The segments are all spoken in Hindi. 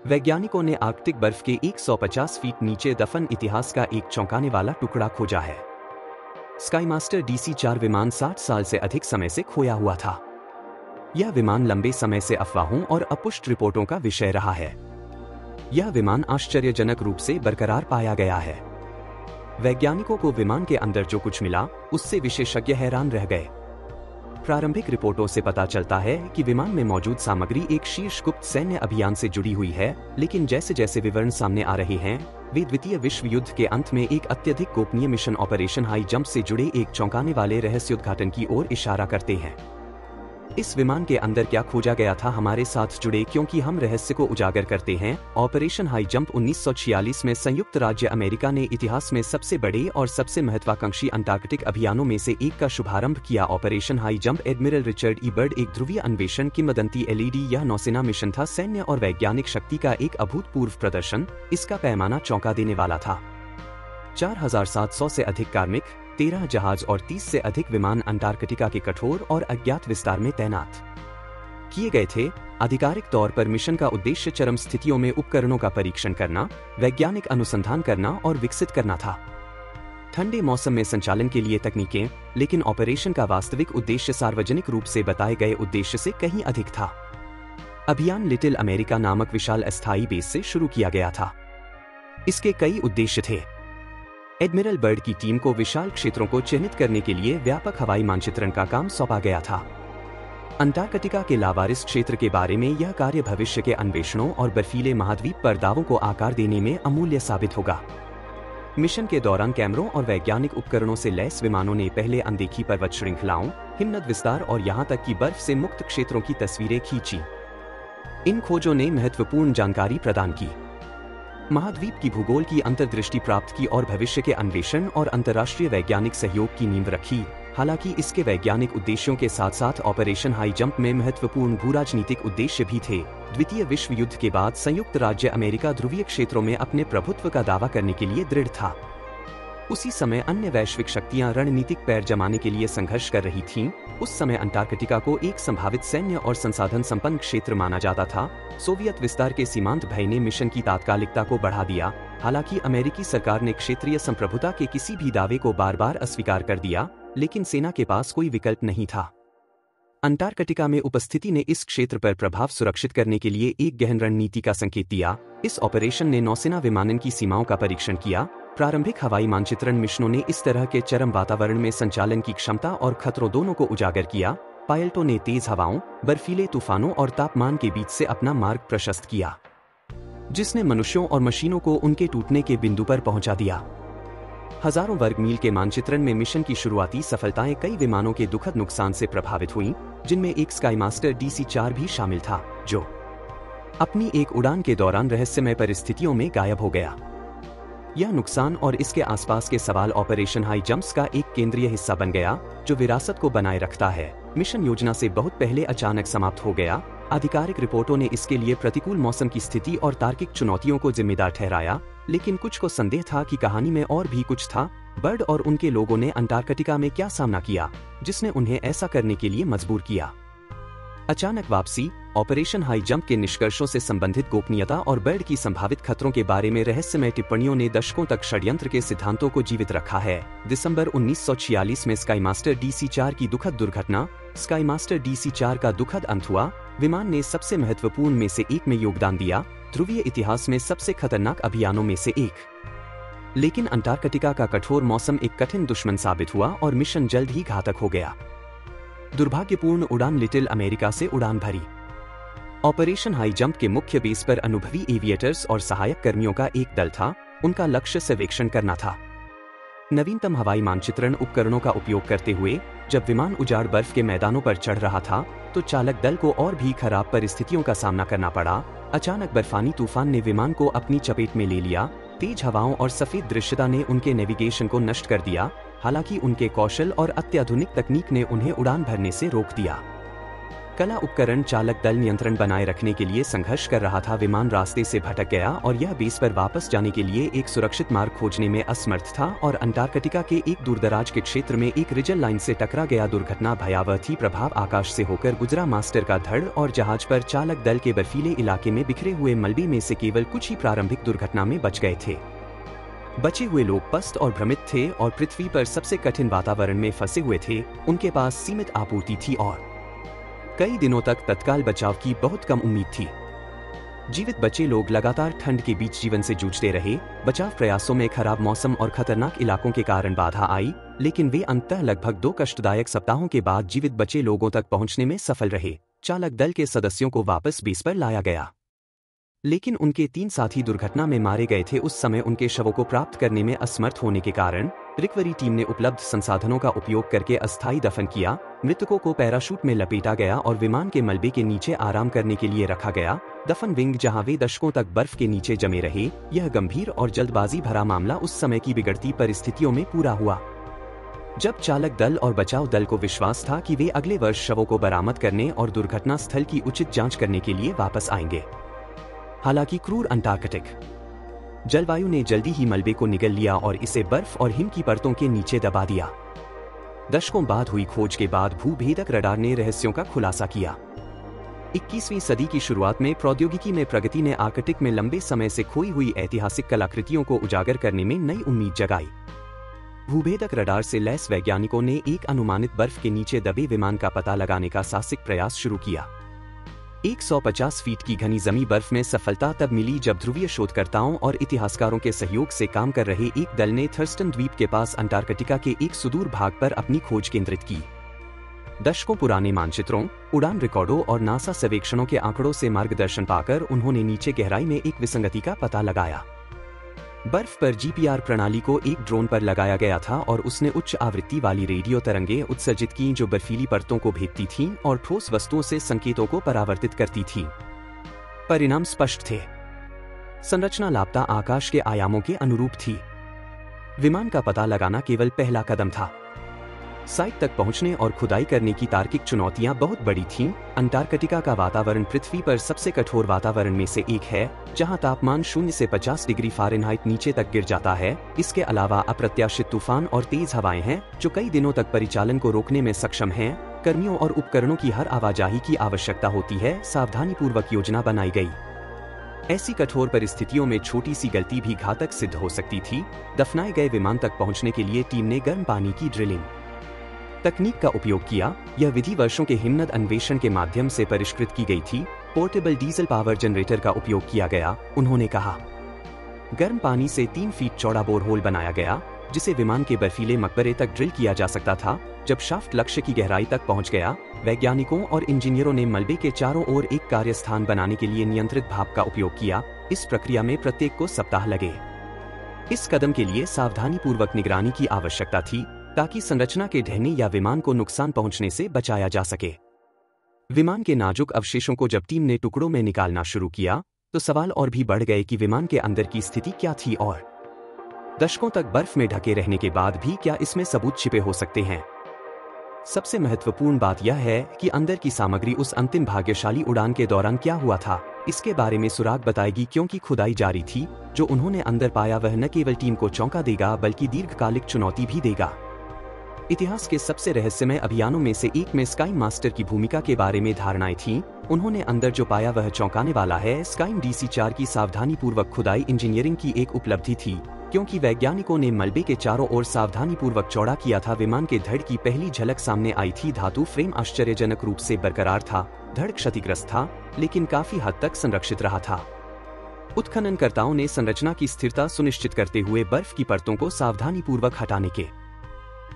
वैज्ञानिकों ने आर्कटिक बर्फ के 150 फीट नीचे दफन इतिहास का एक चौंकाने वाला टुकड़ा खोजा है। स्काईमास्टर DC-4 विमान 60 साल से अधिक समय से खोया हुआ था। यह विमान लंबे समय से अफवाहों और अपुष्ट रिपोर्टों का विषय रहा है। यह विमान आश्चर्यजनक रूप से बरकरार पाया गया है। वैज्ञानिकों को विमान के अंदर जो कुछ मिला, उससे विशेषज्ञ हैरान रह गए। प्रारंभिक रिपोर्टों से पता चलता है कि विमान में मौजूद सामग्री एक शीर्ष गुप्त सैन्य अभियान से जुड़ी हुई है, लेकिन जैसे जैसे विवरण सामने आ रहे हैं, वे द्वितीय विश्व युद्ध के अंत में एक अत्यधिक गोपनीय मिशन ऑपरेशन हाई जंप से जुड़े एक चौंकाने वाले रहस्योद्घाटन की ओर इशारा करते हैं। इस विमान के अंदर क्या खोजा गया था, हमारे साथ जुड़े क्योंकि हम रहस्य को उजागर करते हैं। ऑपरेशन हाई जंप 1946 में संयुक्त राज्य अमेरिका ने इतिहास में सबसे बड़े और सबसे महत्वाकांक्षी अंटार्कटिक अभियानों में से एक का शुभारंभ किया। Operation high jump admiral Richard E Byrd एक ध्रुवीय अन्वेषण किंवदंती LED। यह नौसेना मिशन था, सैन्य और वैज्ञानिक शक्ति का एक अभूतपूर्व प्रदर्शन। इसका पैमाना चौंका देने वाला था। 4700 से अधिक कार्मिक, 13 जहाज और 30 से अधिक विमान अंटार्कटिका के कठोर और अज्ञात विस्तार में तैनात किए गए थे। आधिकारिक तौर पर मिशन का उद्देश्य चरम स्थितियों में उपकरणों का परीक्षण करना, वैज्ञानिक अनुसंधान करना और विकसित करना था। ठंडे मौसम में संचालन के लिए तकनीकें, लेकिन ऑपरेशन का वास्तविक उद्देश्य सार्वजनिक रूप से बताए गए उद्देश्य से कहीं अधिक था। अभियान लिटिल अमेरिका नामक विशाल अस्थायी बेस से शुरू किया गया था। इसके कई उद्देश्य थे। एडमिरल बर्ड की टीम को विशाल क्षेत्रों को चिन्हित करने के लिए व्यापक हवाई मानचित्रण का काम सौंपा गया था। अंटार्कटिका के लावारिस क्षेत्र के बारे में यह कार्य भविष्य के अन्वेषणों और बर्फीले महाद्वीप पर दावों को आकार देने में अमूल्य साबित होगा। मिशन के दौरान कैमरों और वैज्ञानिक उपकरणों से लैस विमानों ने पहले अनदेखी पर्वत श्रृंखलाओं, हिमनद विस्तार और यहां तक कि बर्फ से मुक्त क्षेत्रों की तस्वीरें खींची। इन खोजों ने महत्वपूर्ण जानकारी प्रदान की, महाद्वीप की भूगोल की अंतर्दृष्टि प्राप्त की और भविष्य के अन्वेषण और अंतर्राष्ट्रीय वैज्ञानिक सहयोग की नींव रखी। हालांकि इसके वैज्ञानिक उद्देश्यों के साथ साथ ऑपरेशन हाई जंप में महत्वपूर्ण भूराजनीतिक उद्देश्य भी थे। द्वितीय विश्व युद्ध के बाद संयुक्त राज्य अमेरिका ध्रुवीय क्षेत्रों में अपने प्रभुत्व का दावा करने के लिए दृढ़ था। उसी समय अन्य वैश्विक शक्तियां रणनीतिक पैर जमाने के लिए संघर्ष कर रही थीं। उस समय अंटार्कटिका को एक संभावित सैन्य और संसाधन संपन्न क्षेत्र माना जाता था। सोवियत विस्तार के सीमांत भय ने मिशन की तात्कालिकता को बढ़ा दिया। हालांकि अमेरिकी सरकार ने क्षेत्रीय संप्रभुता के किसी भी दावे को बार बार अस्वीकार कर दिया, लेकिन सेना के पास कोई विकल्प नहीं था। अंटार्कटिका में उपस्थिति ने इस क्षेत्र पर प्रभाव सुरक्षित करने के लिए एक गहन रणनीति का संकेत दिया। इस ऑपरेशन ने नौसेना विमानन की सीमाओं का परीक्षण किया। प्रारंभिक हवाई मानचित्रण मिशनों ने इस तरह के चरम वातावरण में संचालन की क्षमता और खतरों दोनों को उजागर किया। पायलटों ने तेज हवाओं, बर्फीले तूफानों और तापमान के बीच से अपना मार्ग प्रशस्त किया, जिसने मनुष्यों और मशीनों को उनके टूटने के बिंदु पर पहुंचा दिया। हजारों वर्ग मील के मानचित्रण में मिशन की शुरुआती सफलताएं कई विमानों के दुखद नुकसान से प्रभावित हुईं, जिनमें एक स्काईमास्टर DC-4 भी शामिल था, जो अपनी एक उड़ान के दौरान रहस्यमय परिस्थितियों में गायब हो गया। यह नुकसान और इसके आसपास के सवाल ऑपरेशन हाई जंप्स का एक केंद्रीय हिस्सा बन गया, जो विरासत को बनाए रखता है। मिशन योजना से बहुत पहले अचानक समाप्त हो गया। आधिकारिक रिपोर्टों ने इसके लिए प्रतिकूल मौसम की स्थिति और तार्किक चुनौतियों को जिम्मेदार ठहराया, लेकिन कुछ को संदेह था कि कहानी में और भी कुछ था। बर्ड और उनके लोगों ने अंटार्कटिका में क्या सामना किया, जिसने उन्हें ऐसा करने के लिए मजबूर किया। अचानक वापसी, ऑपरेशन हाई जंप के निष्कर्षों से संबंधित गोपनीयता और बर्ड की संभावित खतरों के बारे में रहस्यमय टिप्पणियों ने दशकों तक षड्यंत्र के सिद्धांतों को जीवित रखा है। दिसंबर 1946 में स्काईमास्टर DC-4 की दुखद दुर्घटना। स्काईमास्टर DC-4 का दुखद अंत हुआ। विमान ने सबसे महत्वपूर्ण में से एक में योगदान दिया, ध्रुवीय इतिहास में सबसे खतरनाक अभियानों में से एक। लेकिन अंटार्कटिका का कठोर मौसम एक कठिन दुश्मन साबित हुआ और मिशन जल्द ही घातक हो गया। दुर्भाग्यपूर्ण उड़ान लिटिल अमेरिका से उड़ान भरी। ऑपरेशन हाई जंप के मुख्य बेस पर अनुभवी एविएटर्स और सहायक कर्मियों का एक दल था। उनका लक्ष्य सर्वेक्षण करना था। नवीनतम हवाई मानचित्रण उपकरणों का उपयोग करते हुए जब विमान उजाड़ बर्फ के मैदानों पर चढ़ रहा था, तो चालक दल को और भी खराब परिस्थितियों का सामना करना पड़ा। अचानक बर्फानी तूफान ने विमान को अपनी चपेट में ले लिया। तेज हवाओं और सफेद दृश्यता ने उनके नेविगेशन को नष्ट कर दिया। हालांकि उनके कौशल और अत्याधुनिक तकनीक ने उन्हें उड़ान भरने से रोक दिया। कला उपकरण चालक दल नियंत्रण बनाए रखने के लिए संघर्ष कर रहा था। विमान रास्ते से भटक गया और यह बेस पर वापस जाने के लिए एक सुरक्षित मार्ग खोजने में असमर्थ था और अंटार्कटिका के एक दूरदराज के क्षेत्र में एक रिजल लाइन से टकरा गया। दुर्घटना भयावह थी। प्रभाव आकाश से होकर गुजरा। मास्टर का धड़ और जहाज पर चालक दल के बर्फीले इलाके में बिखरे हुए मलबे में से केवल कुछ ही प्रारंभिक दुर्घटना में बच गए थे। बचे हुए लोग पस्त और भ्रमित थे और पृथ्वी पर सबसे कठिन वातावरण में फंसे हुए थे। उनके पास सीमित आपूर्ति थी और कई दिनों तक तत्काल बचाव की बहुत कम उम्मीद थी। जीवित बचे लोग लगातार ठंड के बीच जीवन से जूझते रहे। बचाव प्रयासों में खराब मौसम और खतरनाक इलाकों के कारण बाधा आई, लेकिन वे अंततः लगभग 2 कष्टदायक सप्ताहों के बाद जीवित बचे लोगों तक पहुंचने में सफल रहे। चालक दल के सदस्यों को वापस बेस पर लाया गया, लेकिन उनके 3 साथी दुर्घटना में मारे गए थे। उस समय उनके शवों को प्राप्त करने में असमर्थ होने के कारण रिकवरी टीम ने उपलब्ध संसाधनों का उपयोग करके अस्थायी दफन किया। मृतकों को पैराशूट में लपेटा गया और विमान के मलबे के नीचे आराम करने के लिए रखा गया। दफन विंग, जहां वे दशकों तक बर्फ के नीचे जमे रहे। यह गंभीर और जल्दबाजी भरा मामला उस समय की बिगड़ती परिस्थितियों में पूरा हुआ, जब चालक दल और बचाव दल को विश्वास था कि वे अगले वर्ष शवों को बरामद करने और दुर्घटना स्थल की उचित जांच करने के लिए वापस आएंगे। हालांकि क्रूर अंटार्कटिक जलवायु ने जल्दी ही मलबे को निगल लिया और इसे बर्फ और हिम की परतों के नीचे दबा दिया। दशकों बाद हुई खोज के बाद भूभेदक रडार ने रहस्यों का खुलासा किया। 21वीं सदी की शुरुआत में प्रौद्योगिकी में प्रगति ने आर्कटिक में लंबे समय से खोई हुई ऐतिहासिक कलाकृतियों को उजागर करने में नई उम्मीद जगाई। भूभेदक रडार से लैस वैज्ञानिकों ने एक अनुमानित बर्फ के नीचे दबे विमान का पता लगाने का साहसिक प्रयास शुरू किया। 150 फीट की घनी जमी बर्फ में सफलता तब मिली जब ध्रुवीय शोधकर्ताओं और इतिहासकारों के सहयोग से काम कर रहे एक दल ने थर्स्टन द्वीप के पास अंटार्कटिका के एक सुदूर भाग पर अपनी खोज केंद्रित की। दशकों पुराने मानचित्रों, उड़ान रिकॉर्डों और नासा सर्वेक्षणों के आंकड़ों से मार्गदर्शन पाकर उन्होंने नीचे गहराई में एक विसंगति का पता लगाया। बर्फ पर जीपीआर प्रणाली को एक ड्रोन पर लगाया गया था और उसने उच्च आवृत्ति वाली रेडियो तरंगें उत्सर्जित की जो बर्फीली परतों को भेदती थीं और ठोस वस्तुओं से संकेतों को परावर्तित करती थीं। परिणाम स्पष्ट थे। संरचना लापता आकाश के आयामों के अनुरूप थी। विमान का पता लगाना केवल पहला कदम था। साइट तक पहुंचने और खुदाई करने की तार्किक चुनौतियां बहुत बड़ी थीं। अंटार्कटिका का वातावरण पृथ्वी पर सबसे कठोर वातावरण में से एक है, जहां तापमान 0 से 50 डिग्री फ़ारेनहाइट नीचे तक गिर जाता है। इसके अलावा अप्रत्याशित तूफान और तेज हवाएं हैं जो कई दिनों तक परिचालन को रोकने में सक्षम हैं। कर्मियों और उपकरणों की हर आवाजाही की आवश्यकता होती है। सावधानीपूर्वक योजना बनाई गई। ऐसी कठोर परिस्थितियों में छोटी सी गलती भी घातक सिद्ध हो सकती थी। दफनाए गए विमान तक पहुंचने के लिए टीम ने गर्म पानी की ड्रिलिंग तकनीक का उपयोग किया। यह विधि वर्षों के हिमनद अन्वेषण के माध्यम से परिष्कृत की गई थी। पोर्टेबल डीजल पावर जनरेटर का उपयोग किया गया, उन्होंने कहा। गर्म पानी से 3 फीट चौड़ा बोरहोल बनाया गया, जिसे विमान के बर्फीले मकबरे तक ड्रिल किया जा सकता था। जब शाफ्ट लक्ष्य की गहराई तक पहुंच गया, वैज्ञानिकों और इंजीनियरों ने मलबे के चारों ओर एक कार्यस्थान बनाने के लिए नियंत्रित भाप का उपयोग किया। इस प्रक्रिया में प्रत्येक को सप्ताह लगे। इस कदम के लिए सावधानीपूर्वक निगरानी की आवश्यकता थी ताकि संरचना के ढहने या विमान को नुकसान पहुंचने से बचाया जा सके। विमान के नाजुक अवशेषों को जब टीम ने टुकड़ों में निकालना शुरू किया तो सवाल और भी बढ़ गए कि विमान के अंदर की स्थिति क्या थी और दशकों तक बर्फ में ढके रहने के बाद भी क्या इसमें सबूत छिपे हो सकते हैं। सबसे महत्वपूर्ण बात यह है कि अंदर की सामग्री उस अंतिम भाग्यशाली उड़ान के दौरान क्या हुआ था, इसके बारे में सुराग बताएगी, क्योंकि खुदाई जारी थी। जो उन्होंने अंदर पाया वह न केवल टीम को चौंका देगा बल्कि दीर्घकालिक चुनौती भी देगा। इतिहास के सबसे रहस्यमय अभियानों में से एक में स्काई मास्टर की भूमिका के बारे में धारणाएं थीं। उन्होंने अंदर जो पाया वह चौंकाने वाला है। स्काई DC-4 की सावधानीपूर्वक खुदाई इंजीनियरिंग की एक उपलब्धि थी, क्योंकि वैज्ञानिकों ने मलबे के चारों ओर सावधानीपूर्वक चौड़ा किया था। विमान के धड़ की पहली झलक सामने आई थी। धातु फ्रेम आश्चर्यजनक रूप से बरकरार था। धड़ क्षतिग्रस्त था, लेकिन काफी हद तक संरक्षित रहा था। उत्खननकर्ताओं ने संरचना की स्थिरता सुनिश्चित करते हुए बर्फ की परतों को सावधानीपूर्वक हटाने के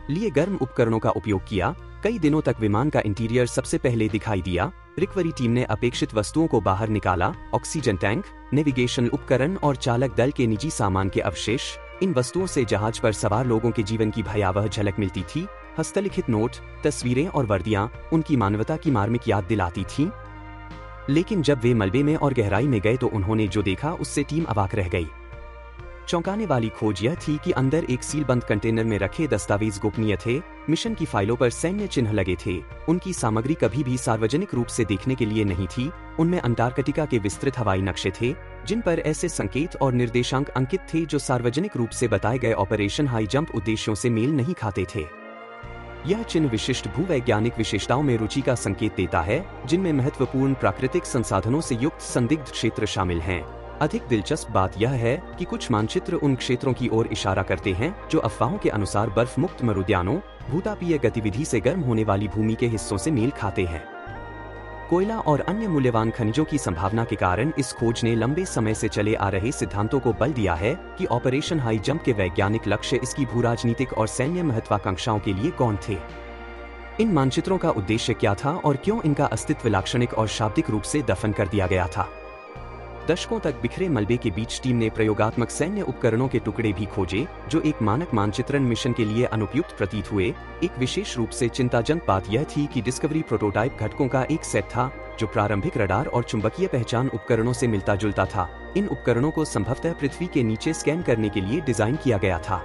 लिए गर्म उपकरणों का उपयोग किया। कई दिनों तक विमान का इंटीरियर सबसे पहले दिखाई दिया। रिकवरी टीम ने अपेक्षित वस्तुओं को बाहर निकाला। ऑक्सीजन टैंक, नेविगेशन उपकरण और चालक दल के निजी सामान के अवशेष। इन वस्तुओं से जहाज पर सवार लोगों के जीवन की भयावह झलक मिलती थी। हस्तलिखित नोट, तस्वीरें और वर्दियां उनकी मानवता की मार्मिक याद दिलाती थीं। लेकिन जब वे मलबे में और गहराई में गए तो उन्होंने जो देखा उससे टीम अवाक रह गई। चौंकाने वाली खोज यह थी कि अंदर एक सीलबंद कंटेनर में रखे दस्तावेज गोपनीय थे। मिशन की फाइलों पर सैन्य चिन्ह लगे थे। उनकी सामग्री कभी भी सार्वजनिक रूप से देखने के लिए नहीं थी। उनमें अंटार्कटिका के विस्तृत हवाई नक्शे थे, जिन पर ऐसे संकेत और निर्देशांक अंकित थे जो सार्वजनिक रूप से बताए गए ऑपरेशन हाई जंप उद्देश्यों से मेल नहीं खाते थे। यह चिन्ह विशिष्ट भूवैज्ञानिक विशेषताओं में रुचि का संकेत देता है, जिनमें महत्वपूर्ण प्राकृतिक संसाधनों से युक्त संदिग्ध क्षेत्र शामिल हैं। अधिक दिलचस्प बात यह है कि कुछ मानचित्र उन क्षेत्रों की ओर इशारा करते हैं जो अफवाहों के अनुसार बर्फ मुक्त मरुद्यानों, भूतापीय गतिविधि से गर्म होने वाली भूमि के हिस्सों से मेल खाते हैं। कोयला और अन्य मूल्यवान खनिजों की संभावना के कारण इस खोज ने लंबे समय से चले आ रहे सिद्धांतों को बल दिया है कि ऑपरेशन हाई जंप के वैज्ञानिक लक्ष्य इसकी भूराजनीतिक और सैन्य महत्वाकांक्षाओं के लिए गौण थे। इन मानचित्रों का उद्देश्य क्या था और क्यों इनका अस्तित्व लाक्षणिक और शाब्दिक रूप से दफन कर दिया गया था? दशकों तक बिखरे मलबे के बीच टीम ने प्रयोगात्मक सैन्य उपकरणों के टुकड़े भी खोजे जो एक मानक मानचित्रण मिशन के लिए अनुपयुक्त प्रतीत हुए। एक विशेष रूप से चिंताजनक बात यह थी कि डिस्कवरी प्रोटोटाइप घटकों का एक सेट था जो प्रारंभिक रडार और चुंबकीय पहचान उपकरणों से मिलता जुलता था। इन उपकरणों को संभवतः पृथ्वी के नीचे स्कैन करने के लिए डिजाइन किया गया था।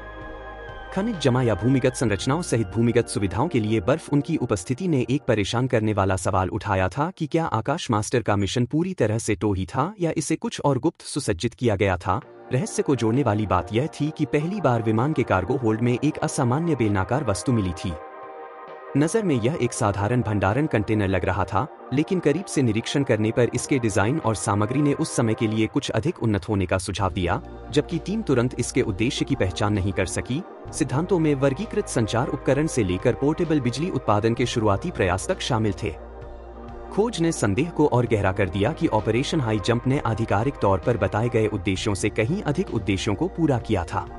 खनिज जमा या भूमिगत संरचनाओं सहित भूमिगत सुविधाओं के लिए बर्फ उनकी उपस्थिति ने एक परेशान करने वाला सवाल उठाया था कि क्या आकाश मास्टर का मिशन पूरी तरह से टो ही था या इसे कुछ और गुप्त सुसज्जित किया गया था। रहस्य को जोड़ने वाली बात यह थी कि पहली बार विमान के कार्गो होल्ड में एक असामान्य बेलनाकार वस्तु मिली थी। नजर में यह एक साधारण भंडारण कंटेनर लग रहा था, लेकिन करीब से निरीक्षण करने पर इसके डिजाइन और सामग्री ने उस समय के लिए कुछ अधिक उन्नत होने का सुझाव दिया। जबकि टीम तुरंत इसके उद्देश्य की पहचान नहीं कर सकी, सिद्धांतों में वर्गीकृत संचार उपकरण से लेकर पोर्टेबल बिजली उत्पादन के शुरुआती प्रयास तक शामिल थे। खोज ने संदेह को और गहरा कर दिया कि ऑपरेशन हाई जंप ने आधिकारिक तौर पर बताए गए उद्देश्यों से कहीं अधिक उद्देश्यों को पूरा किया था।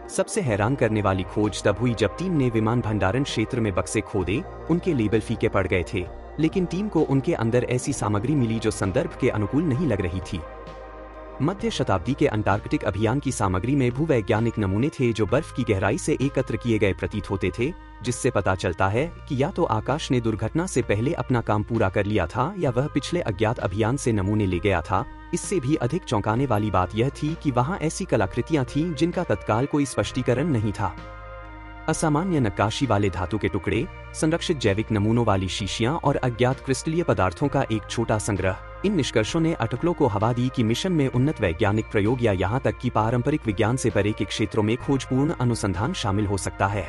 सबसे हैरान करने वाली खोज तब हुई जब टीम ने विमान भंडारण क्षेत्र में बक्से खोदे। उनके लेबल फीके पड़ गए थे, लेकिन टीम को उनके अंदर ऐसी सामग्री मिली जो संदर्भ के अनुकूल नहीं लग रही थी। मध्य शताब्दी के अंटार्कटिक अभियान की सामग्री में भूवैज्ञानिक नमूने थे जो बर्फ की गहराई से एकत्र किए गए प्रतीत होते थे, जिससे पता चलता है कि या तो आकाश ने दुर्घटना से पहले अपना काम पूरा कर लिया था या वह पिछले अज्ञात अभियान से नमूने ले गया था। इससे भी अधिक चौंकाने वाली बात यह थी कि वहां ऐसी कलाकृतियां थीं जिनका तत्काल कोई स्पष्टीकरण नहीं था। असामान्य नक्काशी वाले धातु के टुकड़े, संरक्षित जैविक नमूनों वाली शीशियां और अज्ञात क्रिस्टलीय पदार्थों का एक छोटा संग्रह। इन निष्कर्षों ने अटकलों को हवा दी कि मिशन में उन्नत वैज्ञानिक प्रयोग या यहाँ तक कि पारंपरिक विज्ञान से परे के क्षेत्रों में खोजपूर्ण अनुसंधान शामिल हो सकता है।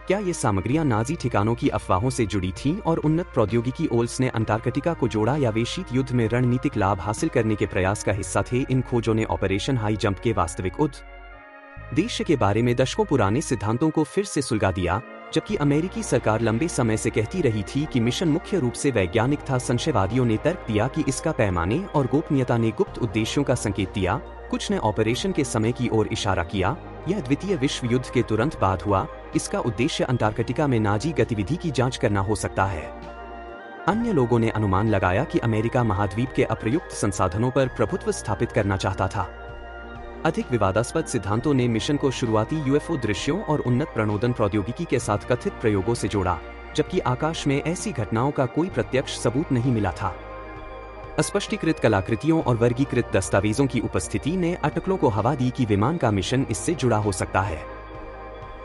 क्या ये सामग्रियां नाजी ठिकानों की अफवाहों से जुड़ी थीं और उन्नत प्रौद्योगिकी ओल्स ने अंटार्कटिका को जोड़ा, या वे शीत युद्ध में रणनीतिक लाभ हासिल करने के प्रयास का हिस्सा थे? इन खोजों ने ऑपरेशन हाई जंप के वास्तविक उद्देश्य के बारे में दशकों पुराने सिद्धांतों को फिर से सुलगा दिया। जबकि अमेरिकी सरकार लंबे समय से कहती रही थी कि मिशन मुख्य रूप से वैज्ञानिक था, संशयवादियों ने तर्क दिया कि इसका पैमाने और गोपनीयता ने गुप्त उद्देश्यों का संकेत दिया। कुछ ने ऑपरेशन के समय की ओर इशारा किया। यह द्वितीय विश्व युद्ध के तुरंत बाद हुआ। इसका उद्देश्य अंटार्कटिका में नाजी गतिविधि की जांच करना हो सकता है। अन्य लोगों ने अनुमान लगाया कि अमेरिका महाद्वीप के अप्रयुक्त संसाधनों पर प्रभुत्व स्थापित करना चाहता था। अधिक विवादास्पद सिद्धांतों ने मिशन को शुरुआती यूएफओ दृश्यों और उन्नत प्रणोदन प्रौद्योगिकी के साथ कथित प्रयोगों से जोड़ा, जबकि आकाश में ऐसी घटनाओं का कोई प्रत्यक्ष सबूत नहीं मिला था। अस्पष्टीकृत कलाकृतियों और वर्गीकृत दस्तावेजों की उपस्थिति ने अटकलों को हवा दी कि विमान का मिशन इससे जुड़ा हो सकता है।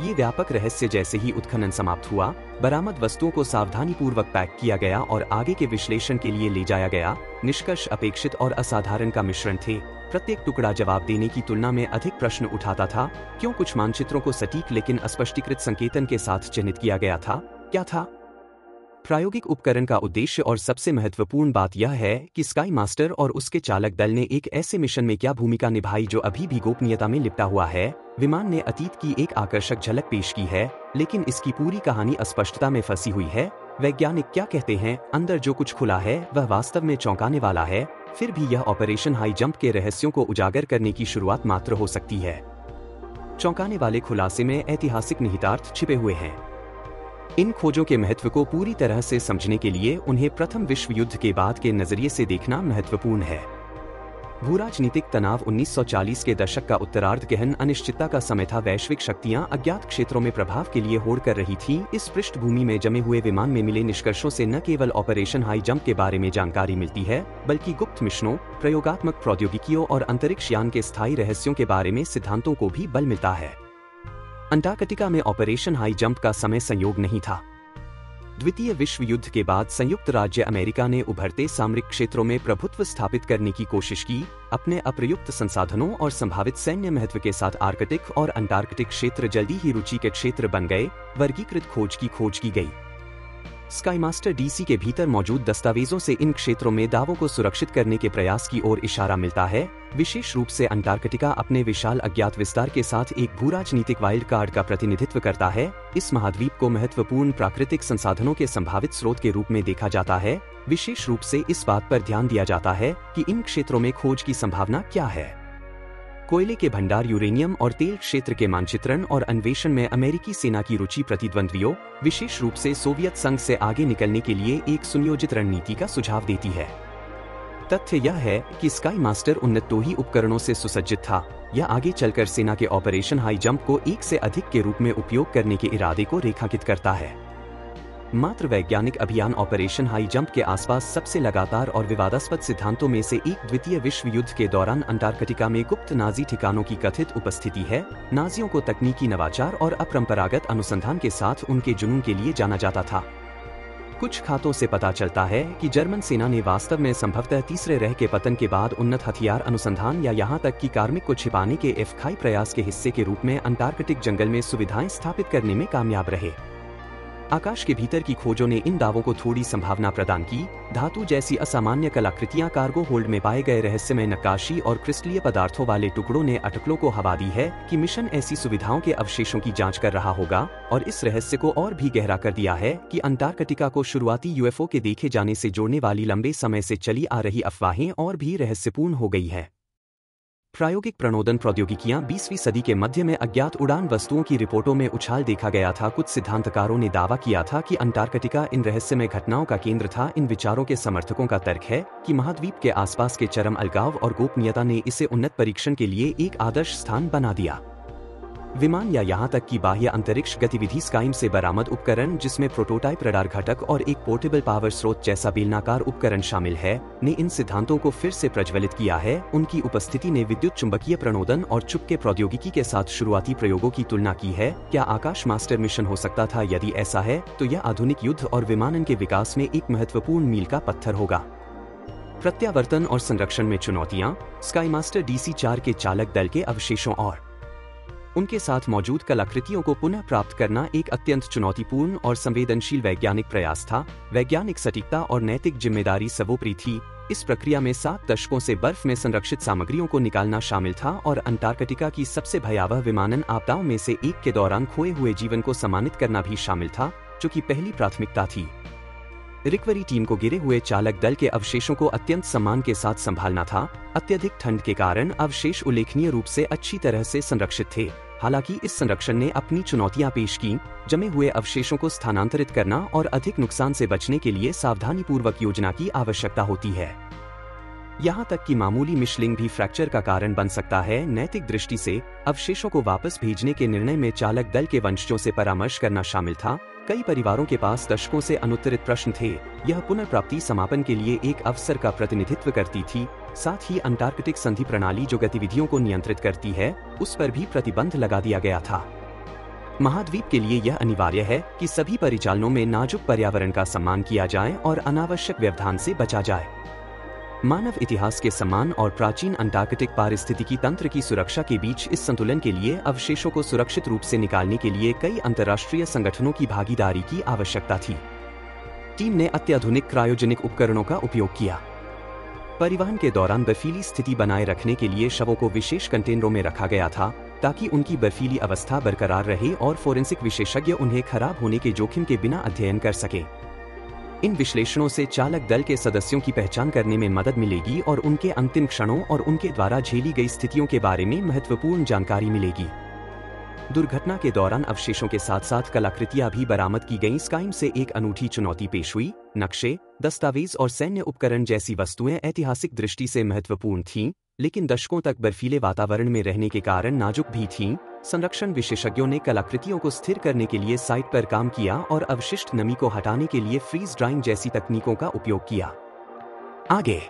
ये व्यापक रहस्य जैसे ही उत्खनन समाप्त हुआ, बरामद वस्तुओं को सावधानीपूर्वक पैक किया गया और आगे के विश्लेषण के लिए ले जाया गया। निष्कर्ष अपेक्षित और असाधारण का मिश्रण थे। प्रत्येक टुकड़ा जवाब देने की तुलना में अधिक प्रश्न उठाता था। क्यों कुछ मानचित्रों को सटीक लेकिन अस्पष्टीकृत संकेतन के साथ चिन्हित किया गया था? क्या था प्रायोगिक उपकरण का उद्देश्य? और सबसे महत्वपूर्ण बात यह है कि स्काई मास्टर और उसके चालक दल ने एक ऐसे मिशन में क्या भूमिका निभाई जो अभी भी गोपनीयता में लिपटा हुआ है। विमान ने अतीत की एक आकर्षक झलक पेश की है, लेकिन इसकी पूरी कहानी अस्पष्टता में फंसी हुई है। वैज्ञानिक क्या कहते हैं, अंदर जो कुछ खुला है वह वास्तव में चौंकाने वाला है। फिर भी यह ऑपरेशन हाई जंप के रहस्यों को उजागर करने की शुरुआत मात्र हो सकती है। चौंकाने वाले खुलासे में ऐतिहासिक निहितार्थ छिपे हुए हैं। इन खोजों के महत्व को पूरी तरह से समझने के लिए उन्हें प्रथम विश्व युद्ध के बाद के नजरिए से देखना महत्वपूर्ण है। भूराजनीतिक तनाव 1940 के दशक का उत्तरार्ध गहन अनिश्चितता का समय था। वैश्विक शक्तियां अज्ञात क्षेत्रों में प्रभाव के लिए होड़ कर रही थीं। इस पृष्ठभूमि में जमे हुए विमान में मिले निष्कर्षों से न केवल ऑपरेशन हाई जंप के बारे में जानकारी मिलती है, बल्कि गुप्त मिशनों, प्रयोगात्मक प्रौद्योगिकियों और अंतरिक्ष यान के स्थायी रहस्यों के बारे में सिद्धांतों को भी बल मिलता है। अंटार्कटिका में ऑपरेशन हाई जंप का समय संयोग नहीं था। द्वितीय विश्व युद्ध के बाद संयुक्त राज्य अमेरिका ने उभरते सामरिक क्षेत्रों में प्रभुत्व स्थापित करने की कोशिश की। अपने अप्रयुक्त संसाधनों और संभावित सैन्य महत्व के साथ आर्कटिक और अंटार्कटिक क्षेत्र जल्दी ही रुचि के क्षेत्र बन गए। वर्गीकृत खोज की गई। स्काईमास्टर डीसी के भीतर मौजूद दस्तावेजों से इन क्षेत्रों में दावों को सुरक्षित करने के प्रयास की ओर इशारा मिलता है। विशेष रूप से अंटार्कटिका अपने विशाल अज्ञात विस्तार के साथ एक भूराजनीतिक वाइल्ड कार्ड का प्रतिनिधित्व करता है। इस महाद्वीप को महत्वपूर्ण प्राकृतिक संसाधनों के संभावित स्रोत के रूप में देखा जाता है। विशेष रूप से इस बात पर ध्यान दिया जाता है कि इन क्षेत्रों में खोज की संभावना क्या है। कोयले के भंडार, यूरेनियम और तेल क्षेत्र के मानचित्रण और अन्वेषण में अमेरिकी सेना की रुचि प्रतिद्वंद्वियों, विशेष रूप से सोवियत संघ से आगे निकलने के लिए एक सुनियोजित रणनीति का सुझाव देती है। तथ्य यह है कि स्काईमास्टर उन्नत टोही उपकरणों से सुसज्जित था। यह आगे चलकर सेना के ऑपरेशन हाई जंप को एक से अधिक के रूप में उपयोग करने के इरादे को रेखांकित करता है। मात्र वैज्ञानिक अभियान ऑपरेशन हाई जंप के आसपास सबसे लगातार और विवादास्पद सिद्धांतों में से एक द्वितीय विश्व युद्ध के दौरान अंटार्कटिका में गुप्त नाजी ठिकानों की कथित उपस्थिति है। नाजियों को तकनीकी नवाचार और अपरंपरागत अनुसंधान के साथ उनके जुनून के लिए जाना जाता था। कुछ खातों से पता चलता है कि जर्मन सेना ने वास्तव में संभवतः तीसरे रेह के पतन के बाद उन्नत हथियार अनुसंधान या यहाँ तक कि कार्मिक को छिपाने के खाई प्रयास के हिस्से के रूप में अंटार्कटिक जंगल में सुविधाएं स्थापित करने में कामयाब रहे। आकाश के भीतर की खोजों ने इन दावों को थोड़ी संभावना प्रदान की। धातु जैसी असामान्य कलाकृतियां, कार्गो होल्ड में पाए गए रहस्यमय नक्काशी और क्रिस्टलीय पदार्थों वाले टुकड़ों ने अटकलों को हवा दी है कि मिशन ऐसी सुविधाओं के अवशेषों की जांच कर रहा होगा, और इस रहस्य को और भी गहरा कर दिया है कि अंटार्कटिका को शुरुआती यूएफओ के देखे जाने से जोड़ने वाली लंबे समय से चली आ रही अफवाहें और भी रहस्यपूर्ण हो गई है। प्रायोगिक प्रणोदन प्रौद्योगिकियां 20वीं सदी के मध्य में अज्ञात उड़ान वस्तुओं की रिपोर्टों में उछाल देखा गया था। कुछ सिद्धांतकारों ने दावा किया था कि अंटार्कटिका इन रहस्यमय घटनाओं का केंद्र था। इन विचारों के समर्थकों का तर्क है कि महाद्वीप के आसपास के चरम अलगाव और गोपनीयता ने इसे उन्नत परीक्षण के लिए एक आदर्श स्थान बना दिया। विमान या यहाँ तक कि बाह्य अंतरिक्ष गतिविधि स्काइम से बरामद उपकरण, जिसमें प्रोटोटाइप रडार घटक और एक पोर्टेबल पावर स्रोत जैसा बेलनाकार उपकरण शामिल है, ने इन सिद्धांतों को फिर से प्रज्वलित किया है। उनकी उपस्थिति ने विद्युत चुंबकीय प्रणोदन और चुपके प्रौद्योगिकी के साथ शुरुआती प्रयोगों की तुलना की है। क्या आकाश मास्टर मिशन हो सकता था? यदि ऐसा है तो यह आधुनिक युद्ध और विमानन के विकास में एक महत्वपूर्ण मील का पत्थर होगा। प्रत्यावर्तन और संरक्षण में चुनौतियां। स्काईमास्टर DC-4 के चालक दल के अवशेषों और उनके साथ मौजूद कलाकृतियों को पुनः प्राप्त करना एक अत्यंत चुनौतीपूर्ण और संवेदनशील वैज्ञानिक प्रयास था। वैज्ञानिक सटीकता और नैतिक जिम्मेदारी सर्वोपरि थी। इस प्रक्रिया में 7 दशकों से बर्फ में संरक्षित सामग्रियों को निकालना शामिल था और अंटार्कटिका की सबसे भयावह विमानन आपदाओं में से एक के दौरान खोए हुए जीवन को सम्मानित करना भी शामिल था, जो कि पहली प्राथमिकता थी। रिकवरी टीम को गिरे हुए चालक दल के अवशेषों को अत्यंत सम्मान के साथ संभालना था। अत्यधिक ठंड के कारण अवशेष उल्लेखनीय रूप से अच्छी तरह से संरक्षित थे। हालांकि इस संरक्षण ने अपनी चुनौतियां पेश की। जमे हुए अवशेषों को स्थानांतरित करना और अधिक नुकसान से बचने के लिए सावधानीपूर्वक योजना की आवश्यकता होती है। यहाँ तक कि मामूली मिशलिंग भी फ्रैक्चर का कारण बन सकता है। नैतिक दृष्टि से अवशेषों को वापस भेजने के निर्णय में चालक दल के वंशजों से परामर्श करना शामिल था। कई परिवारों के पास दशकों से अनुत्तरित प्रश्न थे। यह पुनर्प्राप्ति समापन के लिए एक अवसर का प्रतिनिधित्व करती थी। साथ ही अंटार्कटिक संधि प्रणाली जो गतिविधियों को नियंत्रित करती है, उस पर भी प्रतिबंध लगा दिया गया था। महाद्वीप के लिए यह अनिवार्य है कि सभी परिचालनों में नाजुक पर्यावरण का सम्मान किया जाए और अनावश्यक व्यवधान से बचा जाए। मानव इतिहास के सम्मान और प्राचीन अंटार्कटिक पारिस्थितिकी तंत्र की सुरक्षा के बीच इस संतुलन के लिए अवशेषों को सुरक्षित रूप से निकालने के लिए कई अंतर्राष्ट्रीय संगठनों की भागीदारी की आवश्यकता थी। टीम ने अत्याधुनिक क्रायोजेनिक उपकरणों का उपयोग किया। परिवहन के दौरान बर्फीली स्थिति बनाए रखने के लिए शवों को विशेष कंटेनरों में रखा गया था, ताकि उनकी बर्फीली अवस्था बरकरार रहे और फोरेंसिक विशेषज्ञ उन्हें खराब होने के जोखिम के बिना अध्ययन कर सके। इन विश्लेषणों से चालक दल के सदस्यों की पहचान करने में मदद मिलेगी और उनके अंतिम क्षणों और उनके द्वारा झेली गई स्थितियों के बारे में महत्वपूर्ण जानकारी मिलेगी। दुर्घटना के दौरान अवशेषों के साथ साथ कलाकृतियां भी बरामद की गईं। स्काइम से एक अनूठी चुनौती पेश हुई। नक्शे, दस्तावेज और सैन्य उपकरण जैसी वस्तुएं ऐतिहासिक दृष्टि से महत्वपूर्ण थीं, लेकिन दशकों तक बर्फीले वातावरण में रहने के कारण नाजुक भी थीं। संरक्षण विशेषज्ञों ने कलाकृतियों को स्थिर करने के लिए साइट पर काम किया और अवशिष्ट नमी को हटाने के लिए फ्रीज ड्राइंग जैसी तकनीकों का उपयोग किया। आगे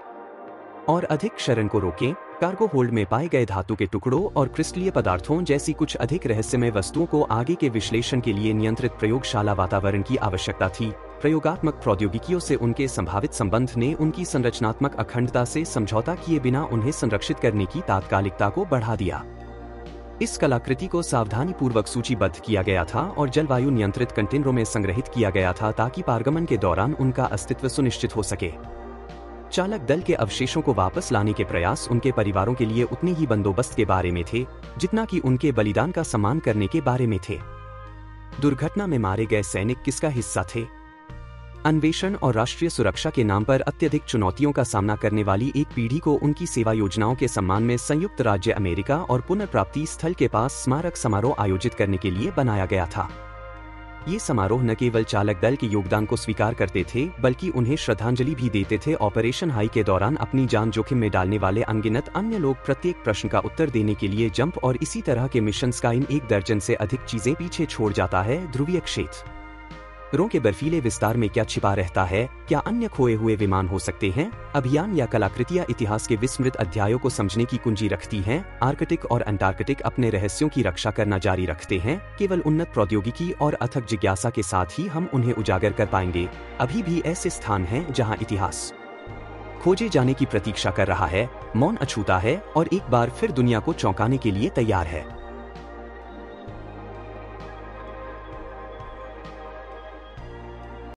और अधिक क्षरण को रोकें। कार्गो होल्ड में पाए गए धातु के टुकड़ों और क्रिस्टलीय पदार्थों जैसी कुछ अधिक रहस्यमय वस्तुओं को आगे के विश्लेषण के लिए नियंत्रित प्रयोगशाला वातावरण की आवश्यकता थी। प्रयोगात्मक प्रौद्योगिकियों से उनके संभावित संबंध ने उनकी संरचनात्मक अखंडता से समझौता किए बिना उन्हें संरक्षित करने की तात्कालिकता को बढ़ा दिया। इस कलाकृति को सावधानीपूर्वक सूचीबद्ध किया गया था और जलवायु नियंत्रित कंटेनरों में संग्रहित किया गया था ताकि पारगमन के दौरान उनका अस्तित्व सुनिश्चित हो सके। चालक दल के अवशेषों को वापस लाने के प्रयास उनके परिवारों के लिए उतने ही बंदोबस्त के बारे में थे जितना कि उनके बलिदान का सम्मान करने के बारे में थे। दुर्घटना में मारे गए सैनिक किसका हिस्सा थे? अन्वेषण और राष्ट्रीय सुरक्षा के नाम पर अत्यधिक चुनौतियों का सामना करने वाली एक पीढ़ी को उनकी सेवा योजनाओं के सम्मान में संयुक्त राज्य अमेरिका और पुनर्प्राप्ति स्थल के पास स्मारक समारोह आयोजित करने के लिए बनाया गया था। ये समारोह न केवल चालक दल के योगदान को स्वीकार करते थे बल्कि उन्हें श्रद्धांजलि भी देते थे। ऑपरेशन हाई के दौरान अपनी जान जोखिम में डालने वाले अनगिनत अन्य लोग प्रत्येक प्रश्न का उत्तर देने के लिए जंप और इसी तरह के मिशन स्काई एक दर्जन से अधिक चीजें पीछे छोड़ जाता है। ध्रुवीय क्षेत्र रों के बर्फीले विस्तार में क्या छिपा रहता है? क्या अन्य खोए हुए विमान हो सकते हैं? अभियान या कलाकृतियां इतिहास के विस्मृत अध्यायों को समझने की कुंजी रखती हैं। आर्कटिक और अंटार्कटिक अपने रहस्यों की रक्षा करना जारी रखते हैं। केवल उन्नत प्रौद्योगिकी और अथक जिज्ञासा के साथ ही हम उन्हें उजागर कर पाएंगे। अभी भी ऐसे स्थान हैं जहां इतिहास खोजे जाने की प्रतीक्षा कर रहा है, मौन अछूता है और एक बार फिर दुनिया को चौंकाने के लिए तैयार है।